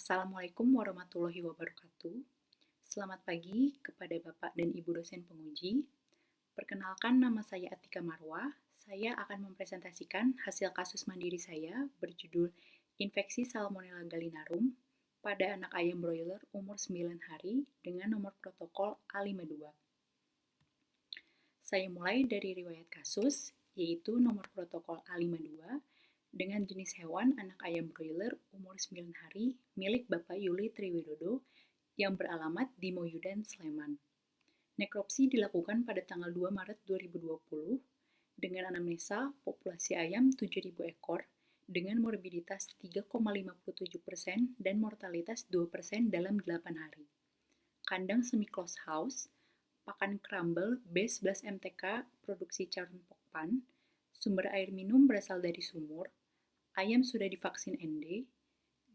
Assalamualaikum warahmatullahi wabarakatuh. Selamat pagi kepada Bapak dan Ibu dosen penguji. Perkenalkan, nama saya Atika Marwah. Saya akan mempresentasikan hasil kasus mandiri saya berjudul Infeksi Salmonella gallinarum pada anak ayam broiler umur 9 hari dengan nomor protokol A52. Saya mulai dari riwayat kasus, yaitu nomor protokol A52 dengan jenis hewan anak ayam broiler umur 9 hari milik Bapak Yuli Triwidodo yang beralamat di Moyudan, Sleman. Nekropsi dilakukan pada tanggal 2 Maret 2020 dengan anamnesa populasi ayam 7.000 ekor dengan morbiditas 3,57% dan mortalitas 2% dalam 8 hari. Kandang semi-closed house, pakan crumble B11 MTK produksi Charun Pokpan, sumber air minum berasal dari sumur, ayam sudah divaksin ND,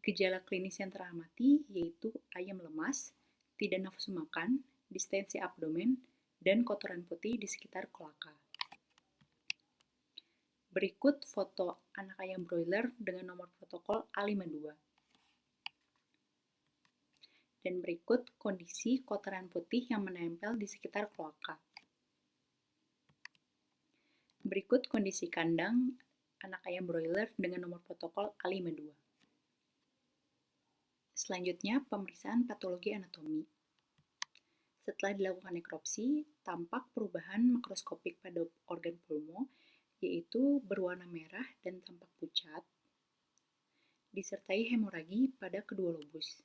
gejala klinis yang teramati yaitu ayam lemas, tidak nafsu makan, distensi abdomen, dan kotoran putih di sekitar kloaka. Berikut foto anak ayam broiler dengan nomor protokol A52. Dan berikut kondisi kotoran putih yang menempel di sekitar kloaka. Berikut kondisi kandang anak ayam broiler dengan nomor protokol A52. Selanjutnya, pemeriksaan patologi anatomi. Setelah dilakukan nekropsi, tampak perubahan makroskopik pada organ pulmo, yaitu berwarna merah dan tampak pucat, disertai hemoragi pada kedua lobus.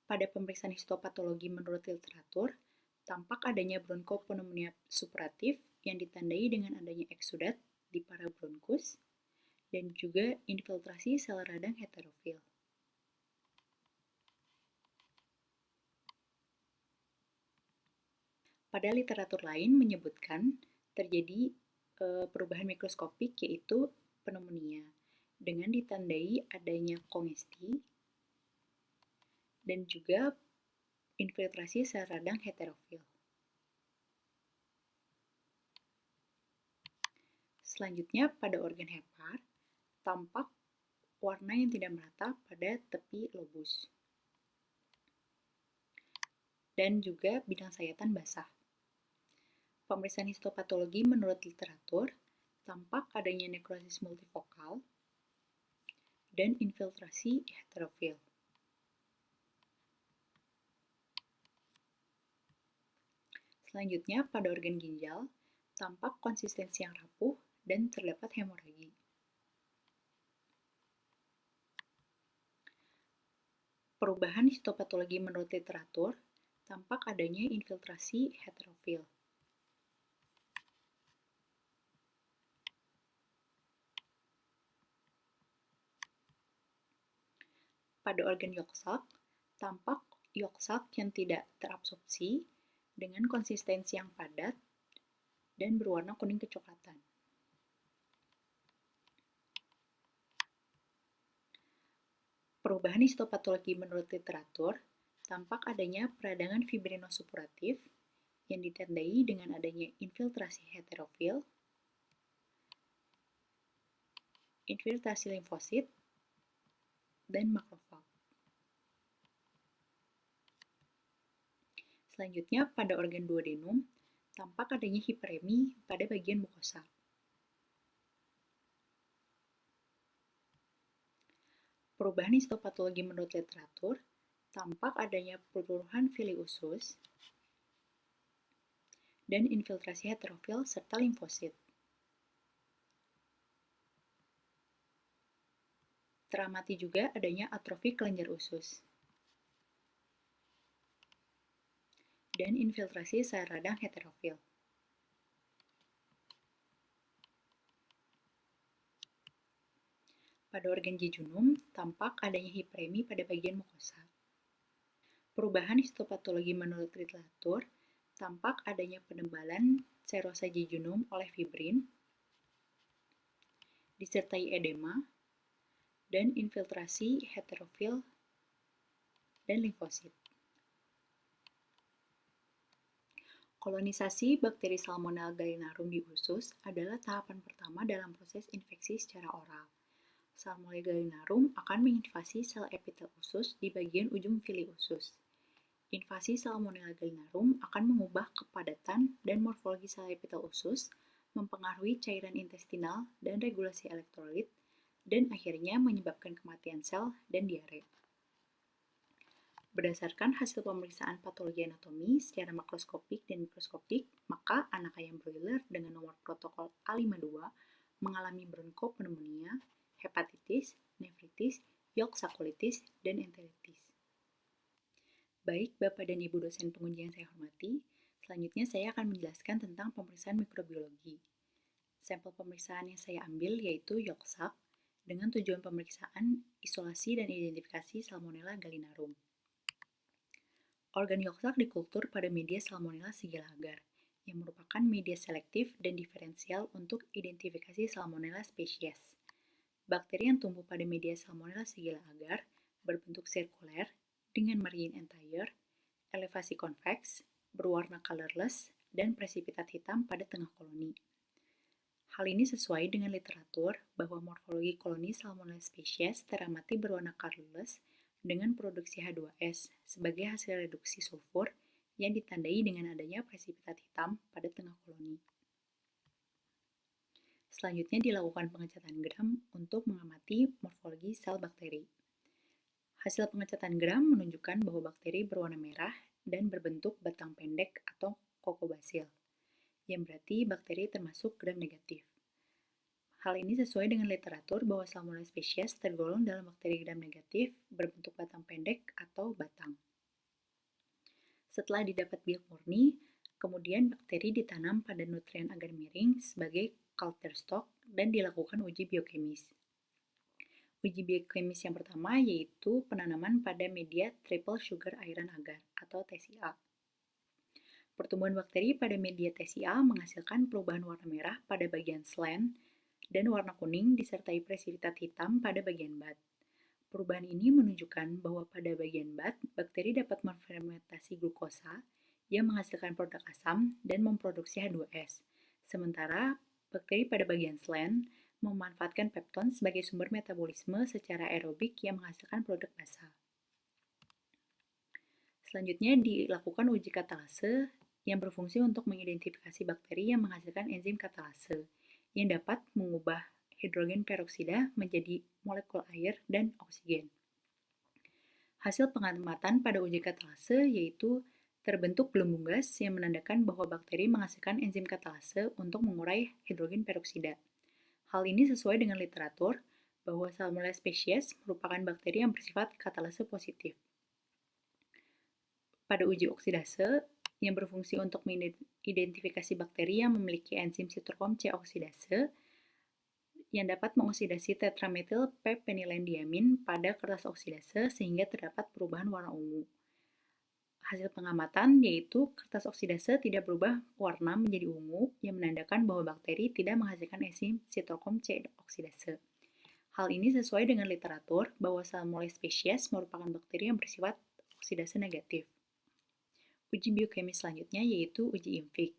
Pada pemeriksaan histopatologi menurut literatur, tampak adanya bronkopneumonia suppuratif yang ditandai dengan adanya eksudat di parabronkus dan juga infiltrasi sel radang heterofil. Pada literatur lain menyebutkan terjadi perubahan mikroskopik yaitu pneumonia dengan ditandai adanya kongesti dan juga infiltrasi sel radang heterofil. Selanjutnya pada organ hepar tampak warna yang tidak merata pada tepi lobus dan juga bidang sayatan basah. Pemeriksaan histopatologi menurut literatur tampak adanya nekrosis multifokal dan infiltrasi heterofil. Selanjutnya, pada organ ginjal, tampak konsistensi yang rapuh dan terdapat hemoragi. Perubahan histopatologi menurut literatur, tampak adanya infiltrasi heterofil. Pada organ yolk sac, tampak yolk sac yang tidak terabsorpsi dengan konsistensi yang padat dan berwarna kuning kecoklatan. Perubahan histopatologi menurut literatur, tampak adanya peradangan fibrinosuppuratif yang ditandai dengan adanya infiltrasi heterofil, infiltrasi limfosit, dan makrofag. Selanjutnya, pada organ duodenum, tampak adanya hiperemi pada bagian mukosa. Perubahan histopatologi menurut literatur, tampak adanya peluruhan villi usus dan infiltrasi heterofil serta limfosit. Teramati juga adanya atrofi kelenjar usus dan infiltrasi sel radang heterofil. Pada organ jejunum, tampak adanya hiperemi pada bagian mukosa. Perubahan histopatologi menurut literatur, tampak adanya penebalan serosa jejunum oleh fibrin, disertai edema, dan infiltrasi heterofil dan limfosit. Kolonisasi bakteri Salmonella gallinarum di usus adalah tahapan pertama dalam proses infeksi secara oral. Salmonella gallinarum akan menginvasi sel epitel usus di bagian ujung fili usus. Invasi Salmonella gallinarum akan mengubah kepadatan dan morfologi sel epitel usus, mempengaruhi cairan intestinal dan regulasi elektrolit, dan akhirnya menyebabkan kematian sel dan diare. Berdasarkan hasil pemeriksaan patologi anatomi secara makroskopik dan mikroskopik, maka anak ayam broiler dengan nomor protokol A52 mengalami bronkopneumonia, hepatitis, nefritis, yolk-sakulitis, dan enteritis. Baik, Bapak dan Ibu dosen penguji yang saya hormati, selanjutnya saya akan menjelaskan tentang pemeriksaan mikrobiologi. Sampel pemeriksaan yang saya ambil yaitu yolk-sak dengan tujuan pemeriksaan, isolasi, dan identifikasi Salmonella gallinarum. Organ yolk-sak dikultur pada media Salmonella sigilla agar, yang merupakan media selektif dan diferensial untuk identifikasi Salmonella spesies. Bakteri yang tumbuh pada media Salmonella sigilla agar berbentuk sirkuler dengan margin entire, elevasi konveks, berwarna colorless, dan presipitat hitam pada tengah koloni. Hal ini sesuai dengan literatur bahwa morfologi koloni Salmonella spesies teramati berwarna colorless dengan produksi H2S sebagai hasil reduksi sulfur yang ditandai dengan adanya presipitat hitam pada tengah koloni. Selanjutnya dilakukan pengecatan gram untuk mengamati morfologi sel bakteri. Hasil pengecatan gram menunjukkan bahwa bakteri berwarna merah dan berbentuk batang pendek atau kokobasil, yang berarti bakteri termasuk gram negatif. Hal ini sesuai dengan literatur bahwa Salmonella spesies tergolong dalam bakteri gram negatif berbentuk batang pendek atau batang. Setelah didapat biok murni, kemudian bakteri ditanam pada nutrien agar miring sebagai culture stock dan dilakukan uji biokemis. Uji biokemis yang pertama yaitu penanaman pada media triple sugar iron agar atau TSIA. Pertumbuhan bakteri pada media TSIA menghasilkan perubahan warna merah pada bagian slen dan warna kuning disertai presipitat hitam pada bagian bud. Perubahan ini menunjukkan bahwa pada bagian bud, bakteri dapat memfermentasi glukosa yang menghasilkan produk asam dan memproduksi H2S. Sementara bakteri pada bagian slen memanfaatkan pepton sebagai sumber metabolisme secara aerobik yang menghasilkan produk basa. Selanjutnya dilakukan uji katalase yang berfungsi untuk mengidentifikasi bakteri yang menghasilkan enzim katalase yang dapat mengubah hidrogen peroksida menjadi molekul air dan oksigen. Hasil pengamatan pada uji katalase yaitu terbentuk gelembung gas yang menandakan bahwa bakteri menghasilkan enzim katalase untuk mengurai hidrogen peroksida. Hal ini sesuai dengan literatur bahwa Salmonella spesies merupakan bakteri yang bersifat katalase positif. Pada uji oksidase yang berfungsi untuk mengidentifikasi bakteri yang memiliki enzim sitokrom C oksidase yang dapat mengoksidasi tetrametil p-penilendiamin pada kertas oksidase sehingga terdapat perubahan warna ungu. Hasil pengamatan yaitu kertas oksidase tidak berubah warna menjadi ungu yang menandakan bahwa bakteri tidak menghasilkan enzim sitokrom C oksidase. Hal ini sesuai dengan literatur bahwa Salmonella spesies merupakan bakteri yang bersifat oksidase negatif. Uji biokemis selanjutnya yaitu uji IMFIC,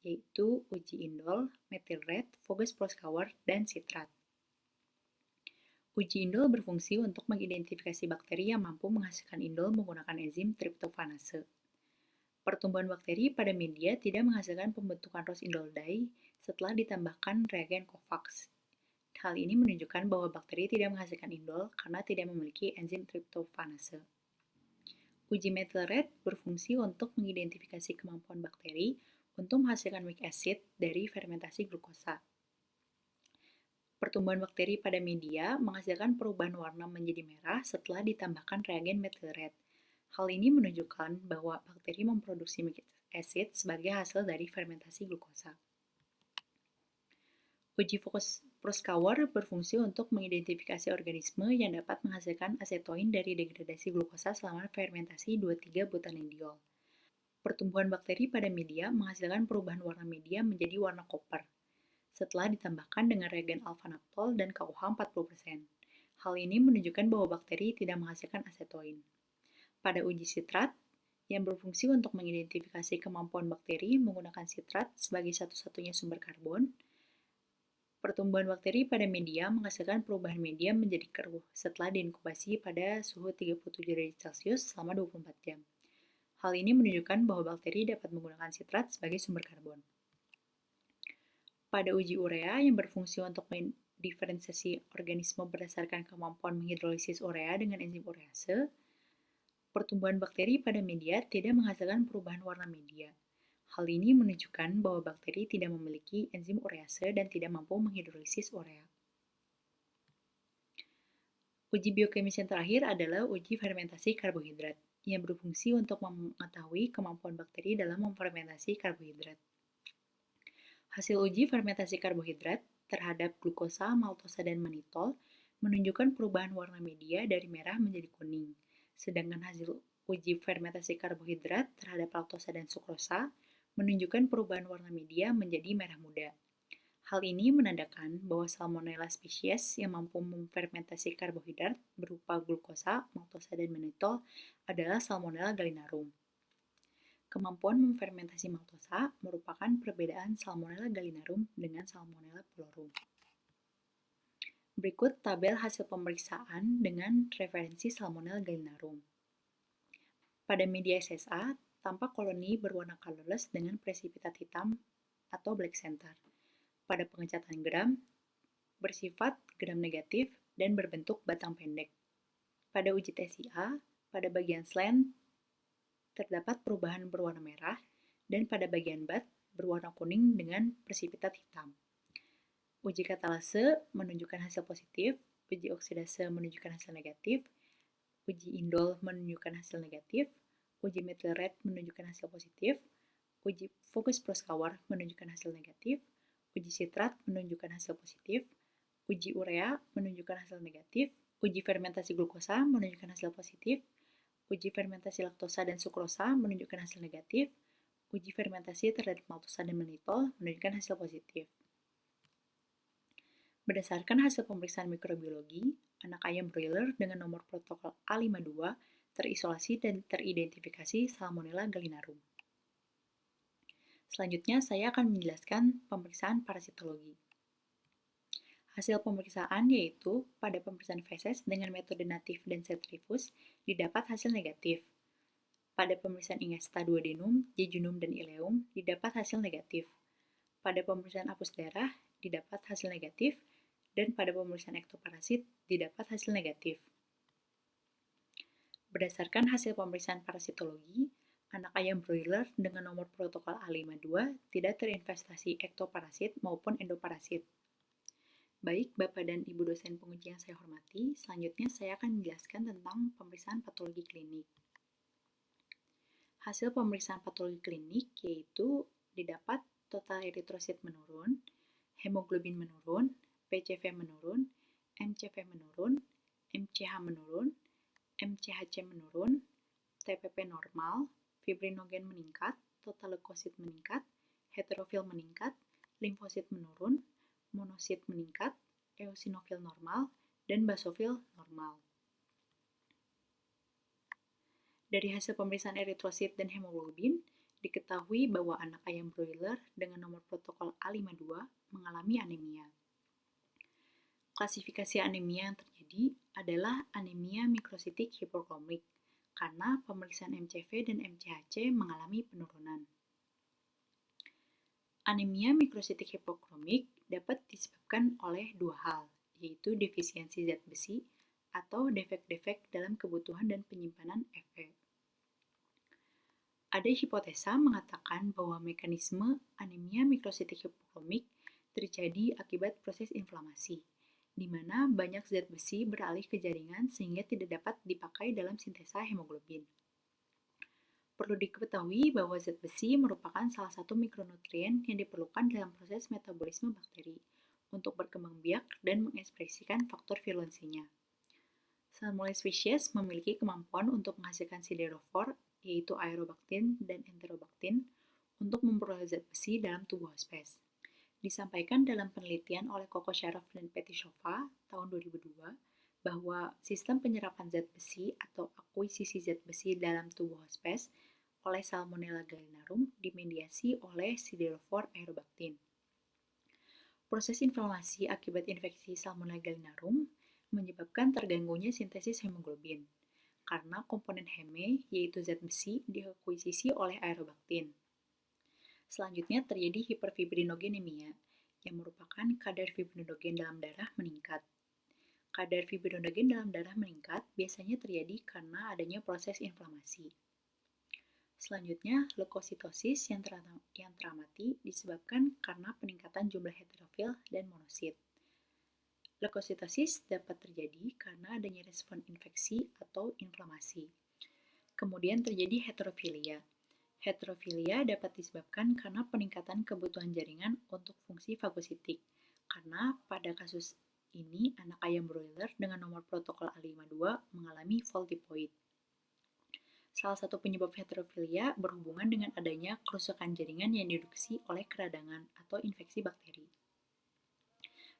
yaitu uji indol, methyl red, Voges Proskauer, dan sitrat. Uji indol berfungsi untuk mengidentifikasi bakteri yang mampu menghasilkan indol menggunakan enzim tryptophanase. Pertumbuhan bakteri pada media tidak menghasilkan pembentukan rose indol dye setelah ditambahkan reagen COVAX. Hal ini menunjukkan bahwa bakteri tidak menghasilkan indol karena tidak memiliki enzim tryptophanase. Uji methyl red berfungsi untuk mengidentifikasi kemampuan bakteri untuk menghasilkan weak acid dari fermentasi glukosa. Pertumbuhan bakteri pada media menghasilkan perubahan warna menjadi merah setelah ditambahkan reagen methyl red. Hal ini menunjukkan bahwa bakteri memproduksi weak acid sebagai hasil dari fermentasi glukosa. Uji Proskauer berfungsi untuk mengidentifikasi organisme yang dapat menghasilkan asetoin dari degradasi glukosa selama fermentasi 2,3-butanediol. Pertumbuhan bakteri pada media menghasilkan perubahan warna media menjadi warna koper setelah ditambahkan dengan reagen alpha-naptol dan KUH 40%. Hal ini menunjukkan bahwa bakteri tidak menghasilkan asetoin. Pada uji sitrat, yang berfungsi untuk mengidentifikasi kemampuan bakteri menggunakan sitrat sebagai satu-satunya sumber karbon, Pertumbuhan bakteri pada media menghasilkan perubahan media menjadi keruh setelah diinkubasi pada suhu 37 derajat Celcius selama 24 jam. Hal ini menunjukkan bahwa bakteri dapat menggunakan sitrat sebagai sumber karbon. Pada uji urea yang berfungsi untuk mendiferensiasi organisme berdasarkan kemampuan menghidrolisis urea dengan enzim urease, pertumbuhan bakteri pada media tidak menghasilkan perubahan warna media. Hal ini menunjukkan bahwa bakteri tidak memiliki enzim urease dan tidak mampu menghidrolisis urea. Uji biokimia yang terakhir adalah uji fermentasi karbohidrat, yang berfungsi untuk mengetahui kemampuan bakteri dalam memfermentasi karbohidrat. Hasil uji fermentasi karbohidrat terhadap glukosa, maltosa, dan manitol menunjukkan perubahan warna media dari merah menjadi kuning, sedangkan hasil uji fermentasi karbohidrat terhadap laktosa dan sukrosa menunjukkan perubahan warna media menjadi merah muda. Hal ini menandakan bahwa Salmonella spesies yang mampu memfermentasi karbohidrat berupa glukosa, maltosa, dan manitol adalah Salmonella gallinarum. Kemampuan memfermentasi maltosa merupakan perbedaan Salmonella gallinarum dengan Salmonella pelorum. Berikut tabel hasil pemeriksaan dengan referensi Salmonella gallinarum. Pada media SSA, tampak koloni berwarna colorless dengan presipitat hitam atau black center. Pada pengecatan gram, bersifat gram negatif dan berbentuk batang pendek. Pada uji TSIA, pada bagian slant terdapat perubahan berwarna merah dan pada bagian bud berwarna kuning dengan presipitat hitam. Uji katalase menunjukkan hasil positif, uji oksidase menunjukkan hasil negatif, uji indol menunjukkan hasil negatif, uji methyl red menunjukkan hasil positif, uji fokus proskawar menunjukkan hasil negatif, uji sitrat menunjukkan hasil positif, uji urea menunjukkan hasil negatif, uji fermentasi glukosa menunjukkan hasil positif, uji fermentasi laktosa dan sukrosa menunjukkan hasil negatif, uji fermentasi terhadap maltosa dan manitol menunjukkan hasil positif. Berdasarkan hasil pemeriksaan mikrobiologi, anak ayam broiler dengan nomor protokol A52 terisolasi dan teridentifikasi Salmonella gallinarum. Selanjutnya, saya akan menjelaskan pemeriksaan parasitologi. Hasil pemeriksaan yaitu pada pemeriksaan feses dengan metode natif dan centrifus didapat hasil negatif. Pada pemeriksaan Ingesta duodenum, jejunum, dan ileum didapat hasil negatif. Pada pemeriksaan apus darah didapat hasil negatif dan pada pemeriksaan ektoparasit didapat hasil negatif. Berdasarkan hasil pemeriksaan parasitologi, anak ayam broiler dengan nomor protokol A52 tidak terinfestasi ektoparasit maupun endoparasit. Baik, Bapak dan Ibu dosen penguji yang saya hormati, selanjutnya saya akan menjelaskan tentang pemeriksaan patologi klinik. Hasil pemeriksaan patologi klinik yaitu didapat total eritrosit menurun, hemoglobin menurun, PCV menurun, MCV menurun, MCH menurun, MCHC menurun, TPP normal, fibrinogen meningkat, total leukosit meningkat, heterofil meningkat, limfosit menurun, monosit meningkat, eosinofil normal, dan basofil normal. Dari hasil pemeriksaan eritrosit dan hemoglobin, diketahui bahwa anak ayam broiler dengan nomor protokol A52 mengalami anemia. Klasifikasi anemia yang terjadi adalah anemia mikrositik hipokromik karena pemeriksaan MCV dan MCHC mengalami penurunan. Anemia mikrositik hipokromik dapat disebabkan oleh dua hal, yaitu defisiensi zat besi atau defek-defek dalam kebutuhan dan penyimpanan Fe. Ada hipotesa mengatakan bahwa mekanisme anemia mikrositik hipokromik terjadi akibat proses inflamasi, di mana banyak zat besi beralih ke jaringan sehingga tidak dapat dipakai dalam sintesa hemoglobin. Perlu diketahui bahwa zat besi merupakan salah satu mikronutrien yang diperlukan dalam proses metabolisme bakteri untuk berkembang biak dan mengekspresikan faktor virulensinya. Salmonella spesies memiliki kemampuan untuk menghasilkan siderofor, yaitu aerobaktin dan enterobaktin, untuk memperoleh zat besi dalam tubuh hospes. Disampaikan dalam penelitian oleh Coco Sharaf dan Petishova tahun 2002 bahwa sistem penyerapan zat besi atau akuisisi zat besi dalam tubuh hospes oleh Salmonella gallinarum dimediasi oleh siderofor aerobaktin. Proses inflamasi akibat infeksi Salmonella gallinarum menyebabkan terganggunya sintesis hemoglobin karena komponen heme, yaitu zat besi, diakuisisi oleh aerobaktin. Selanjutnya terjadi hiperfibrinogenemia, yang merupakan kadar fibrinogen dalam darah meningkat. Kadar fibrinogen dalam darah meningkat biasanya terjadi karena adanya proses inflamasi. Selanjutnya, leukositosis yang teramati disebabkan karena peningkatan jumlah heterofil dan monosit. Leukositosis dapat terjadi karena adanya respon infeksi atau inflamasi. Kemudian terjadi heterofilia. Heterofilia dapat disebabkan karena peningkatan kebutuhan jaringan untuk fungsi fagositik. Karena pada kasus ini, anak ayam broiler dengan nomor protokol A52 mengalami voltipoid. Salah satu penyebab heterofilia berhubungan dengan adanya kerusakan jaringan yang diinduksi oleh keradangan atau infeksi bakteri.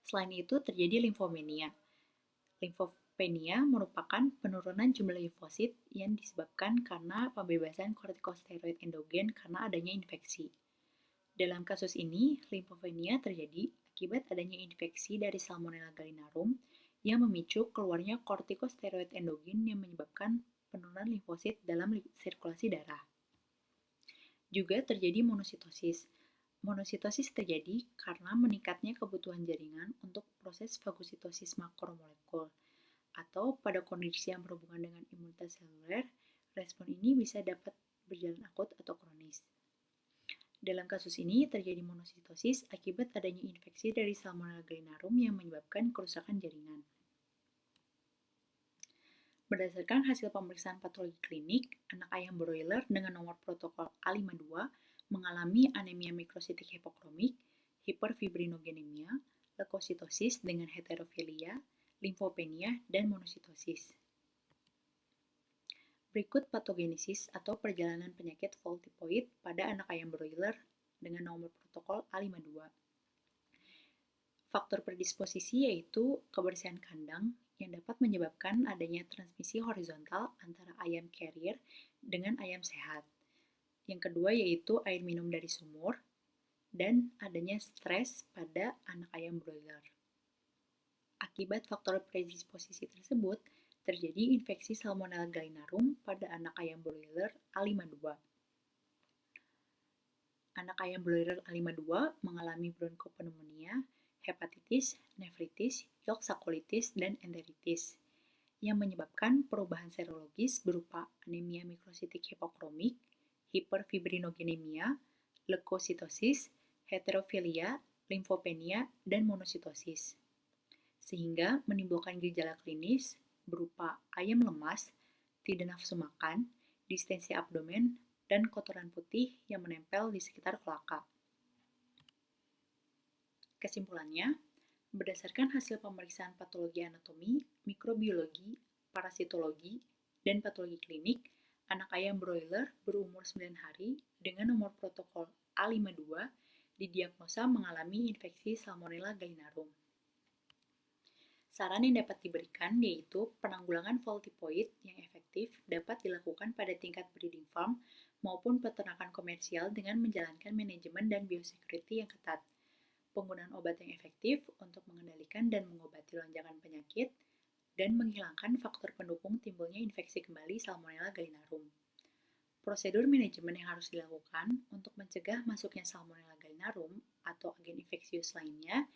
Selain itu, terjadi limfomania. Limfopenia merupakan penurunan jumlah limfosit yang disebabkan karena pembebasan kortikosteroid endogen karena adanya infeksi. Dalam kasus ini, limfopenia terjadi akibat adanya infeksi dari Salmonella gallinarum yang memicu keluarnya kortikosteroid endogen yang menyebabkan penurunan limfosit dalam sirkulasi darah. Juga terjadi monositosis. Monositosis terjadi karena meningkatnya kebutuhan jaringan untuk proses fagositosis makromolekul, atau pada kondisi yang berhubungan dengan imunitas seluler, respon ini bisa dapat berjalan akut atau kronis. Dalam kasus ini terjadi monositosis akibat adanya infeksi dari Salmonella gallinarum yang menyebabkan kerusakan jaringan. Berdasarkan hasil pemeriksaan patologi klinik, anak ayam broiler dengan nomor protokol A52 mengalami anemia mikrositik hipokromik, hiperfibrinogenemia, leukositosis dengan heterofilia, limfopenia, dan monositosis. Berikut patogenesis atau perjalanan penyakit voltipoid pada anak ayam broiler dengan nomor protokol A52. Faktor predisposisi yaitu kebersihan kandang yang dapat menyebabkan adanya transmisi horizontal antara ayam carrier dengan ayam sehat. Yang kedua yaitu air minum dari sumur dan adanya stres pada anak ayam broiler. Akibat faktor predisposisi tersebut, terjadi infeksi Salmonella gallinarum pada anak ayam broiler A52. Anak ayam broiler A52 mengalami bronkopneumonia, hepatitis, nefritis, yolk-sakulitis, dan enteritis yang menyebabkan perubahan serologis berupa anemia mikrositik hipokromik, hiperfibrinogenemia, leukositosis, heterofilia, limfopenia, dan monositosis, sehingga menimbulkan gejala klinis berupa ayam lemas, tidak nafsu makan, distensi abdomen, dan kotoran putih yang menempel di sekitar kelaka. Kesimpulannya, berdasarkan hasil pemeriksaan patologi anatomi, mikrobiologi, parasitologi, dan patologi klinik, anak ayam broiler berumur 9 hari dengan nomor protokol A52 didiagnosa mengalami infeksi Salmonella gallinarum. Saran yang dapat diberikan yaitu penanggulangan voltipoid yang efektif dapat dilakukan pada tingkat breeding farm maupun peternakan komersial dengan menjalankan manajemen dan biosecurity yang ketat, penggunaan obat yang efektif untuk mengendalikan dan mengobati lonjakan penyakit, dan menghilangkan faktor pendukung timbulnya infeksi kembali Salmonella gallinarum. Prosedur manajemen yang harus dilakukan untuk mencegah masuknya Salmonella gallinarum atau agen infeksius lainnya,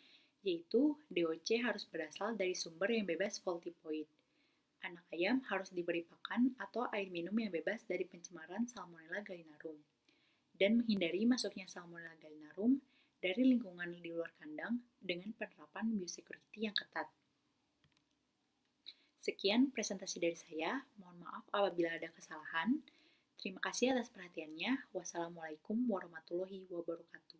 yaitu DOC harus berasal dari sumber yang bebas voltipoid. Anak ayam harus diberi pakan atau air minum yang bebas dari pencemaran Salmonella gallinarum, dan menghindari masuknya Salmonella gallinarum dari lingkungan di luar kandang dengan penerapan biosecurity yang ketat. Sekian presentasi dari saya, mohon maaf apabila ada kesalahan. Terima kasih atas perhatiannya. Wassalamualaikum warahmatullahi wabarakatuh.